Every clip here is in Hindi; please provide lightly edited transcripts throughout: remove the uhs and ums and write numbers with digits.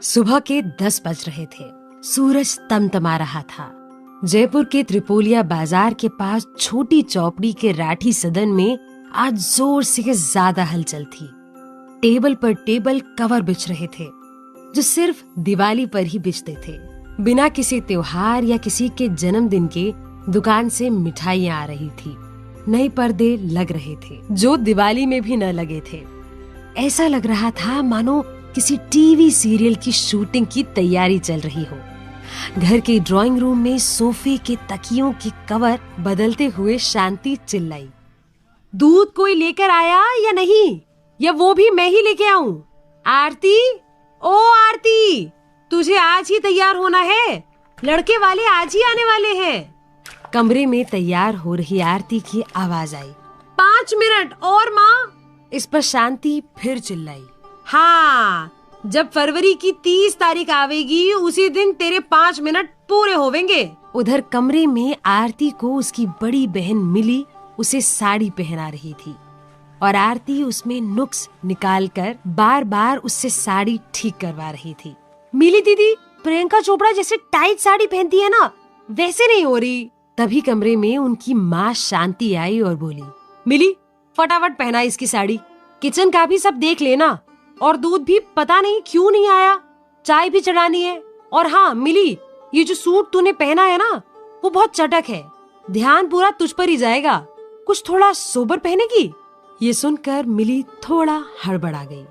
सुबह के 10 बज रहे थे। सूरज तमतमा रहा था। जयपुर के त्रिपोलिया बाजार के पास छोटी चौपड़ी के राठी सदन में आज जोर से ज्यादा हलचल थी। टेबल पर टेबल कवर बिछ रहे थे जो सिर्फ दिवाली पर ही बिछते थे। बिना किसी त्योहार या किसी के जन्मदिन के दुकान से मिठाइयां आ रही थी। नए पर्दे लग रहे थे जो दिवाली में भी न लगे थे। ऐसा लग रहा था मानो किसी टीवी सीरियल की शूटिंग की तैयारी चल रही हो। घर के ड्राइंग रूम में सोफे के तकियों के कवर बदलते हुए शांति चिल्लाई, दूध कोई लेकर आया या नहीं, या वो भी मैं ही लेके आऊं? आरती, ओ आरती, तुझे आज ही तैयार होना है, लड़के वाले आज ही आने वाले हैं। कमरे में तैयार हो रही आरती की आवाज आई। 5 मिनट और माँ। इस पर शांति फिर चिल्लाई, हाँ, जब फरवरी की 30 तारीख आवेगी उसी दिन तेरे 5 मिनट पूरे होवेंगे। उधर कमरे में आरती को उसकी बड़ी बहन मिली उसे साड़ी पहना रही थी और आरती उसमें नुक्स निकालकर बार बार उससे साड़ी ठीक करवा रही थी। मिली दीदी, प्रियंका चोपड़ा जैसे टाइट साड़ी पहनती है ना, वैसे नहीं हो रही। तभी कमरे में उनकी माँ शांति आई और बोली, मिली, फटाफट पहना इसकी साड़ी, किचन का भी सब देख लेना, और दूध भी पता नहीं क्यों नहीं आया, चाय भी चढ़ानी है। और हाँ मिली, ये जो सूट तूने पहना है ना वो बहुत चटक है, ध्यान पूरा तुझ पर ही जाएगा, कुछ थोड़ा सोबर पहनेगी। ये सुनकर मिली थोड़ा हड़बड़ा गई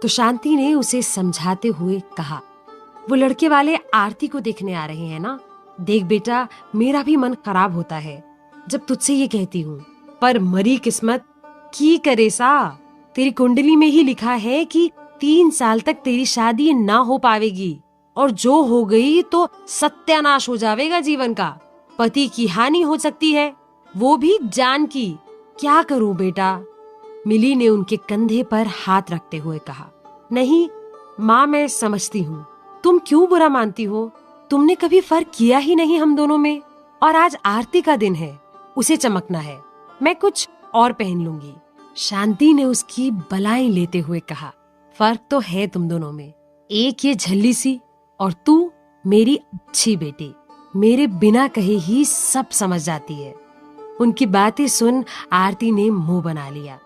तो शांति ने उसे समझाते हुए कहा, वो लड़के वाले आरती को देखने आ रहे हैं ना, देख बेटा, मेरा भी मन खराब होता है जब तुझसे ये कहती हूँ, पर मरी किस्मत की करे सा, तेरी कुंडली में ही लिखा है कि 3 साल तक तेरी शादी ना हो पावेगी, और जो हो गई तो सत्यानाश हो जाएगा जीवन का, पति की हानि हो सकती है, वो भी जान की। क्या करूं बेटा? मिली ने उनके कंधे पर हाथ रखते हुए कहा, नहीं माँ, मैं समझती हूँ, तुम क्यों बुरा मानती हो, तुमने कभी फर्क किया ही नहीं हम दोनों में, और आज आरती का दिन है, उसे चमकना है, मैं कुछ और पहन लूंगी। शांति ने उसकी बलाई लेते हुए कहा, फर्क तो है तुम दोनों में, एक ये झल्ली सी और तू मेरी अच्छी बेटी, मेरे बिना कहे ही सब समझ जाती है। उनकी बातें सुन आरती ने मुंह बना लिया,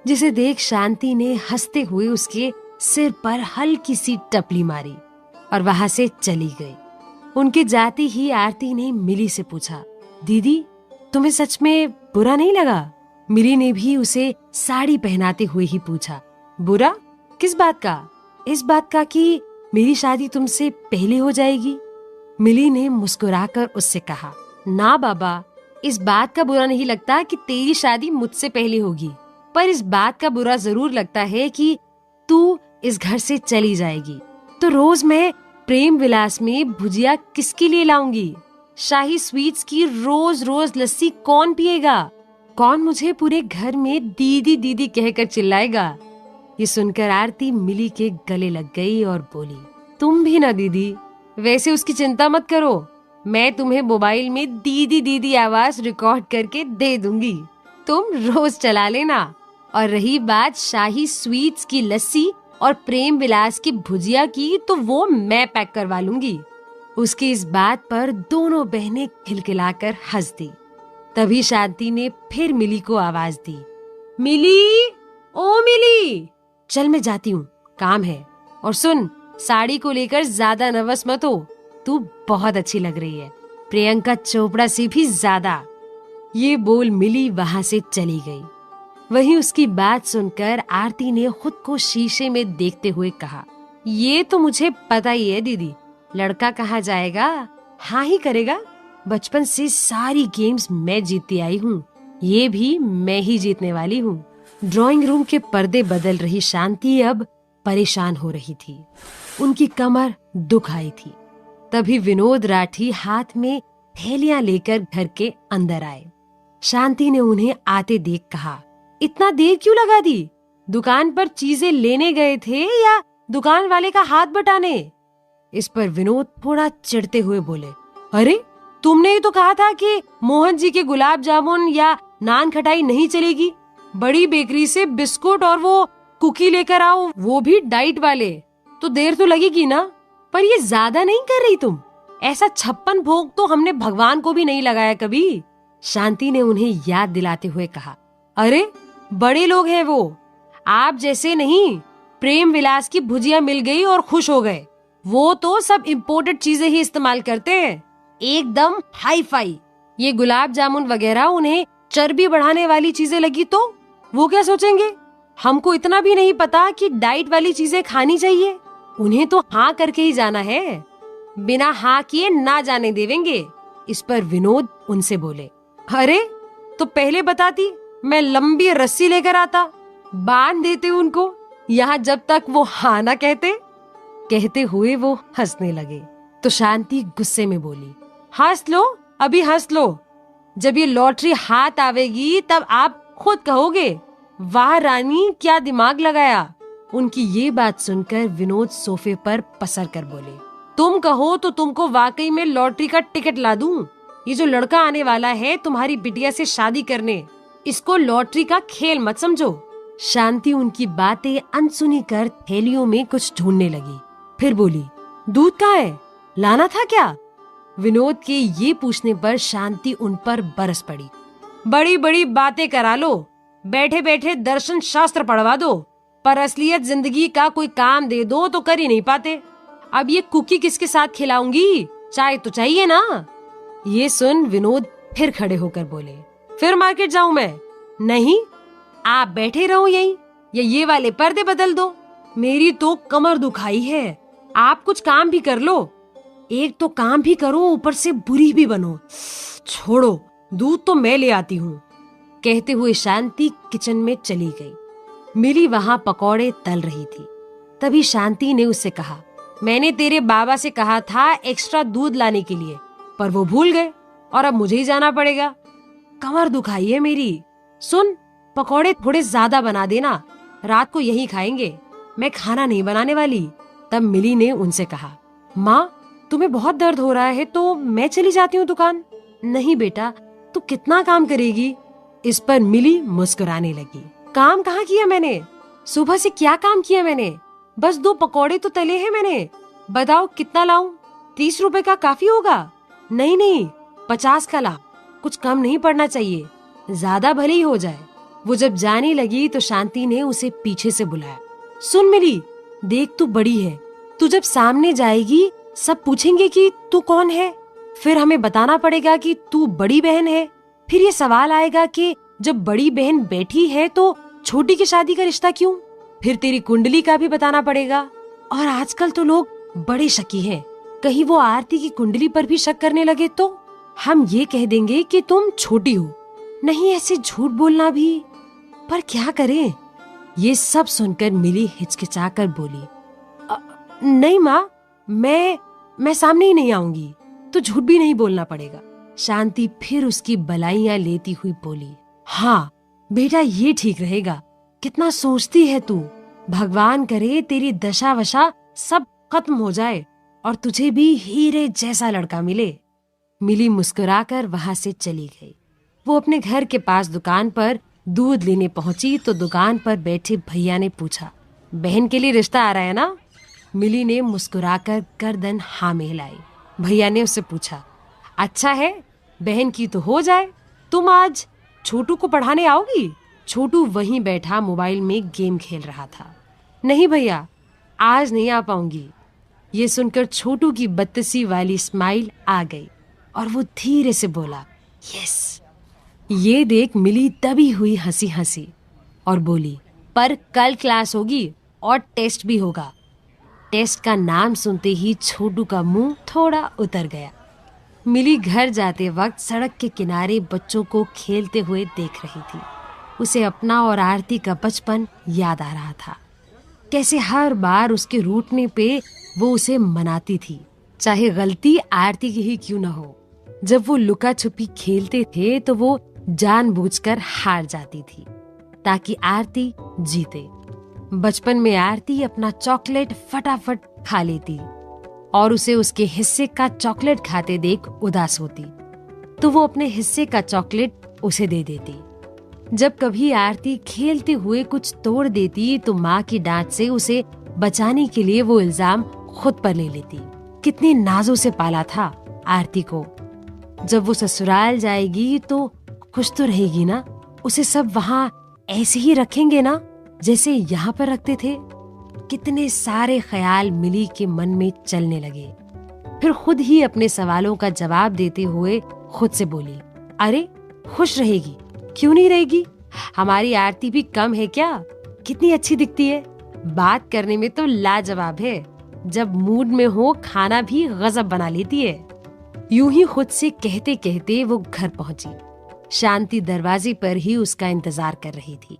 जिसे देख शांति ने हंसते हुए उसके सिर पर हल्की सी टपली मारी और वहां से चली गई। उनके जाते ही आरती ने मिली से पूछा, दीदी, तुम्हें सच में बुरा नहीं लगा? मिली ने भी उसे साड़ी पहनाते हुए ही पूछा, बुरा किस बात का? इस बात का कि मेरी शादी तुमसे पहले हो जाएगी। मिली ने मुस्कुराकर उससे कहा, ना बाबा, इस बात का बुरा नहीं लगता कि तेरी शादी मुझसे पहले होगी, पर इस बात का बुरा जरूर लगता है कि तू इस घर से चली जाएगी, तो रोज मैं प्रेम विलास में भुजिया किसके लिए लाऊंगी? शाही स्वीट्स की रोज रोज लस्सी कौन पिएगा? कौन मुझे पूरे घर में दीदी दीदी कहकर चिल्लाएगा? ये सुनकर आरती मिली के गले लग गई और बोली, तुम भी ना दीदी, वैसे उसकी चिंता मत करो, मैं तुम्हें मोबाइल में दीदी दीदी आवाज रिकॉर्ड करके दे दूंगी, तुम रोज चला लेना। और रही बात शाही स्वीट्स की लस्सी और प्रेम विलास की भुजिया की, तो वो मैं पैक करवा लूंगी। उसकी इस बात पर दोनों बहनें खिलखिलाकर हंस दी। तभी शांति ने फिर मिली को आवाज दी, मिली, ओ मिली, चल मैं जाती हूँ, काम है, और सुन, साड़ी को लेकर ज्यादा नर्वस मत हो, तू बहुत अच्छी लग रही है, प्रियंका चोपड़ा से भी ज्यादा। ये बोल मिली वहाँ से चली गई। वहीं उसकी बात सुनकर आरती ने खुद को शीशे में देखते हुए कहा, ये तो मुझे पता ही है दीदी, लड़का कहाँ जाएगा, हाँ ही करेगा, बचपन से सारी गेम्स मैं जीतती आई हूँ, ये भी मैं ही जीतने वाली हूँ। ड्राइंग रूम के पर्दे बदल रही शांति अब परेशान हो रही थी, उनकी कमर दुख आई थी। तभी विनोद राठी हाथ में थैलियां लेकर घर के अंदर आए। शांति ने उन्हें आते देख कहा, इतना देर क्यों लगा दी? दुकान पर चीजें लेने गए थे या दुकान वाले का हाथ बटाने? इस पर विनोद थोड़ा चिढ़ते हुए बोले, अरे तुमने ही तो कहा था कि मोहन जी के गुलाब जामुन या नान खटाई नहीं चलेगी, बड़ी बेकरी से बिस्कुट और वो कुकी लेकर आओ, वो भी डाइट वाले, तो देर तो लगेगी ना। पर ये ज्यादा नहीं कर रही तुम? ऐसा 56 भोग तो हमने भगवान को भी नहीं लगाया कभी। शांति ने उन्हें याद दिलाते हुए कहा। अरे बड़े लोग हैं वो, आप जैसे नहीं। प्रेम विलास की भुजिया मिल गई और खुश हो गए। वो तो सब इम्पोर्टेड चीजें ही इस्तेमाल करते हैं, एकदम हाई फाई। ये गुलाब जामुन वगैरह उन्हें चर्बी बढ़ाने वाली चीजें लगी तो वो क्या सोचेंगे? हमको इतना भी नहीं पता कि डाइट वाली चीजें खानी चाहिए। उन्हें तो हाँ करके ही जाना है, बिना हाँ किए ना जाने देवेंगे। इस पर विनोद उनसे बोले, अरे तो पहले बताती, मैं लंबी रस्सी लेकर आता, बांध देते उनको यहाँ जब तक वो हाँ ना कहते। कहते हुए वो हंसने लगे तो शांति गुस्से में बोली, हंस लो, अभी हंस लो। जब ये लॉटरी हाथ आवेगी तब आप खुद कहोगे, वाह रानी क्या दिमाग लगाया। उनकी ये बात सुनकर विनोद सोफे पर पसर कर बोले, तुम कहो तो तुमको वाकई में लॉटरी का टिकट ला दूं। ये जो लड़का आने वाला है तुम्हारी बिटिया से शादी करने, इसको लॉटरी का खेल मत समझो। शांति उनकी बातें अनसुनी कर थैलियों में कुछ ढूंढने लगी, फिर बोली, दूध कहाँ है, लाना था क्या? विनोद के ये पूछने पर शांति उन पर बरस पड़ी। बड़ी बड़ी बातें करा लो, बैठे बैठे दर्शन शास्त्र पढ़वा दो, पर असलियत जिंदगी का कोई काम दे दो तो कर ही नहीं पाते। अब ये कुकी किसके साथ खिलाऊंगी, चाय तो चाहिए ना। ये सुन विनोद फिर खड़े होकर बोले, फिर मार्केट जाऊं मैं? नहीं, आप बैठे रहो यहीं, या ये वाले पर्दे बदल दो। मेरी तो कमर दुखाई है, आप कुछ काम भी कर लो। एक तो काम भी करो, ऊपर से बुरी भी बनो। छोड़ो, दूध तो मैं ले आती हूँ। कहते हुए शांति किचन में चली गई। मिली वहाँ पकौड़े तल रही थी। तभी शांति ने उससे कहा, मैंने तेरे बाबा से कहा था एक्स्ट्रा दूध लाने के लिए, पर वो भूल गए और अब मुझे ही जाना पड़ेगा। कमर दुखाई है मेरी। सुन, पकौड़े थोड़े ज्यादा बना देना, रात को यही खाएंगे, मैं खाना नहीं बनाने वाली। तब मिली ने उनसे कहा, माँ तुम्हें बहुत दर्द हो रहा है तो मैं चली जाती हूँ दुकान। नहीं बेटा, तू कितना काम करेगी? इस पर मिली मुस्कुराने लगी। काम कहाँ किया मैंने? सुबह से क्या काम किया मैंने? बस 2 पकौड़े तो तले हैं मैंने। बताओ कितना लाऊं? 30 रुपए का काफी होगा? नहीं नहीं, 50 का ला, कुछ कम नहीं पड़ना चाहिए, ज्यादा भले ही हो जाए। वो जब जाने लगी तो शांति ने उसे पीछे से बुलाया, सुन मिली, देख तू बड़ी है, तू जब सामने जाएगी सब पूछेंगे कि तू कौन है, फिर हमें बताना पड़ेगा कि तू बड़ी बहन है। फिर ये सवाल आएगा कि जब बड़ी बहन बैठी है तो छोटी की शादी का रिश्ता क्यों? फिर तेरी कुंडली का भी बताना पड़ेगा। और आजकल तो लोग बड़े शकी हैं, कहीं वो आरती की कुंडली पर भी शक करने लगे तो हम ये कह देंगे कि तुम छोटी हो। नहीं, ऐसे झूठ बोलना भी, पर क्या करें? ये सब सुनकर मिली हिचकिचाकर बोली, नहीं माँ, मैं सामने ही नहीं आऊंगी, तो झूठ भी नहीं बोलना पड़ेगा। शांति फिर उसकी बलाइयां लेती हुई बोली, हाँ बेटा ये ठीक रहेगा, कितना सोचती है तू। भगवान करे तेरी दशा वशा सब खत्म हो जाए और तुझे भी हीरे जैसा लड़का मिले। मिली मुस्कुराकर वहां से चली गई। वो अपने घर के पास दुकान पर दूध लेने पहुंची तो दुकान पर बैठे भैया ने पूछा, बहन के लिए रिश्ता आ रहा है ना? मिली ने मुस्कुराकर गर्दन हाँ में हिलाई। भैया ने उससे पूछा, अच्छा है, बहन की तो हो जाए। तुम आज छोटू को पढ़ाने आओगी? छोटू वहीं बैठा मोबाइल में गेम खेल रहा था। नहीं भैया, आज नहीं आ पाऊंगी। ये सुनकर छोटू की बत्तीसी वाली स्माइल आ गई और वो धीरे से बोला, यस। ये देख मिली दबी हुई हंसी हंसी और बोली, पर कल क्लास होगी और टेस्ट भी होगा। टेस्ट का नाम सुनते ही छोटू का मुंह थोड़ा उतर गया। मिली घर जाते वक्त सड़क के किनारे बच्चों को खेलते हुए देख रही थी। उसे अपना और आरती का बचपन याद आ रहा था। कैसे हर बार उसके रूठने पे वो उसे मनाती थी, चाहे गलती आरती की ही क्यों न हो। जब वो लुका छुपी खेलते थे तो वो जानबूझकर हार जाती थी ताकि आरती जीते। बचपन में आरती अपना चॉकलेट फटाफट खा लेती और उसे उसके हिस्से का चॉकलेट खाते देख उदास होती तो वो अपने हिस्से का चॉकलेट उसे दे देती। जब कभी आरती खेलते हुए कुछ तोड़ देती तो माँ की डांट से उसे बचाने के लिए वो इल्जाम खुद पर ले लेती। कितने नाजों से पाला था आरती को। जब वो ससुराल जाएगी तो खुश तो रहेगी ना। उसे सब वहाँ ऐसे ही रखेंगे ना जैसे यहाँ पर रखते थे। कितने सारे ख्याल मिली के मन में चलने लगे। फिर खुद ही अपने सवालों का जवाब देते हुए खुद से बोली, अरे खुश रहेगी, क्यों नहीं रहेगी? हमारी आरती भी कम है क्या? कितनी अच्छी दिखती है, बात करने में तो लाजवाब है, जब मूड में हो खाना भी गजब बना लेती है। यूं ही खुद से कहते कहते वो घर पहुंची। शांति दरवाजे पर ही उसका इंतजार कर रही थी।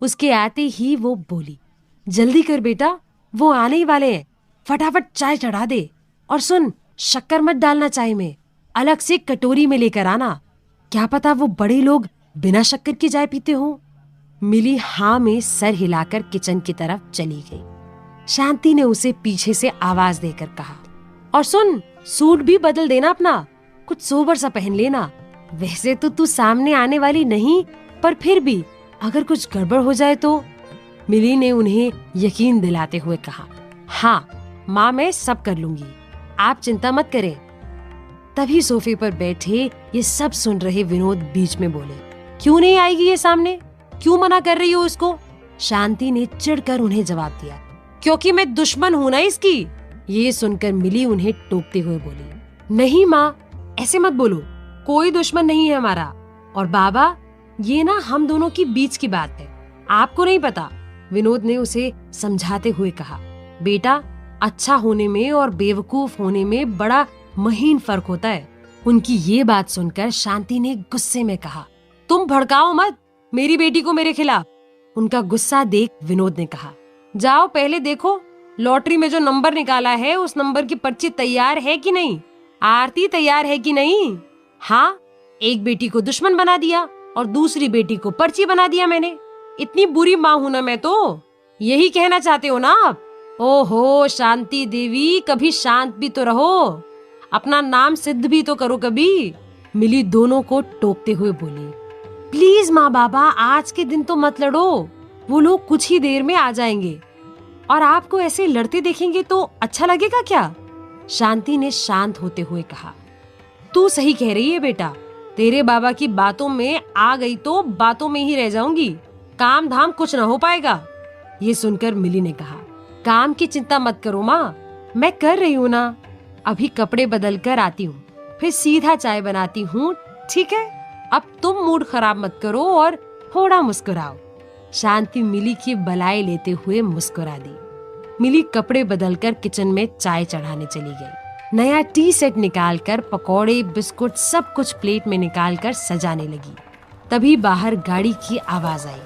उसके आते ही वो बोली, जल्दी कर बेटा, वो आने ही वाले हैं, फटाफट चाय चढ़ा दे। और सुन, शक्कर मत डालना चाय में, अलग से कटोरी में लेकर आना, क्या पता वो बड़े लोग बिना शक्कर की चाय पीते हो। मिली हाँ में सर हिलाकर किचन की तरफ चली गई। शांति ने उसे पीछे से आवाज देकर कहा, और सुन, सूट भी बदल देना अपना, कुछ सोबर सा पहन लेना। वैसे तो तू सामने आने वाली नहीं, पर फिर भी अगर कुछ गड़बड़ हो जाए तो। मिली ने उन्हें यकीन दिलाते हुए कहा, हाँ माँ, मैं सब कर लूंगी, आप चिंता मत करें। तभी सोफे पर बैठे ये सब सुन रहे विनोद बीच में बोले, क्यों नहीं आएगी ये सामने, क्यों मना कर रही हो उसको? शांति ने चिढ़कर उन्हें जवाब दिया, क्योंकि मैं दुश्मन हूँ ना इसकी। ये सुनकर मिली उन्हें टोकते हुए बोली, नहीं माँ, ऐसे मत बोलो, कोई दुश्मन नहीं है हमारा। और बाबा, ये ना हम दोनों की बीच की बात है, आपको नहीं पता। विनोद ने उसे समझाते हुए कहा, बेटा, अच्छा होने में और बेवकूफ होने में बड़ा महीन फर्क होता है। उनकी ये बात सुनकर शांति ने गुस्से में कहा, तुम भड़काओ मत मेरी बेटी को मेरे खिलाफ। उनका गुस्सा देख विनोद ने कहा, जाओ पहले देखो लॉटरी में जो नंबर निकाला है उस नंबर की पर्ची तैयार है कि नहीं, आरती तैयार है कि नहीं। हाँ, एक बेटी को दुश्मन बना दिया और दूसरी बेटी को पर्ची बना दिया मैंने। इतनी बुरी माँ हूं ना मैं तो, यही कहना चाहते हो ना आप? ओहो शांति देवी, कभी शांत भी तो रहो, अपना नाम सिद्ध भी तो करो कभी। मिली दोनों को टोकते हुए बोली, प्लीज माँ बाबा, आज के दिन तो मत लड़ो, वो लोग कुछ ही देर में आ जाएंगे और आपको ऐसे लड़ते देखेंगे तो अच्छा लगेगा क्या? शांति ने शांत होते हुए कहा, तू सही कह रही है बेटा, तेरे बाबा की बातों में आ गई तो बातों में ही रह जाऊंगी, काम धाम कुछ न हो पाएगा। ये सुनकर मिली ने कहा, काम की चिंता मत करो माँ, मैं कर रही हूँ ना, अभी कपड़े बदल कर आती हूँ, फिर सीधा चाय बनाती हूँ, ठीक है? अब तुम मूड खराब मत करो और थोड़ा मुस्कुराओ। शांति मिली की बलाई लेते हुए मुस्कुरा दी। मिली कपड़े बदलकर किचन में चाय चढ़ाने चली गई। नया टी सेट निकालकर पकौड़े, बिस्कुट सब कुछ प्लेट में निकालकर सजाने लगी। तभी बाहर गाड़ी की आवाज आई,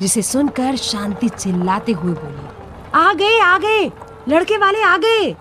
जिसे सुनकर शांति चिल्लाते हुए बोली, आ गए, लड़के वाले आ गए।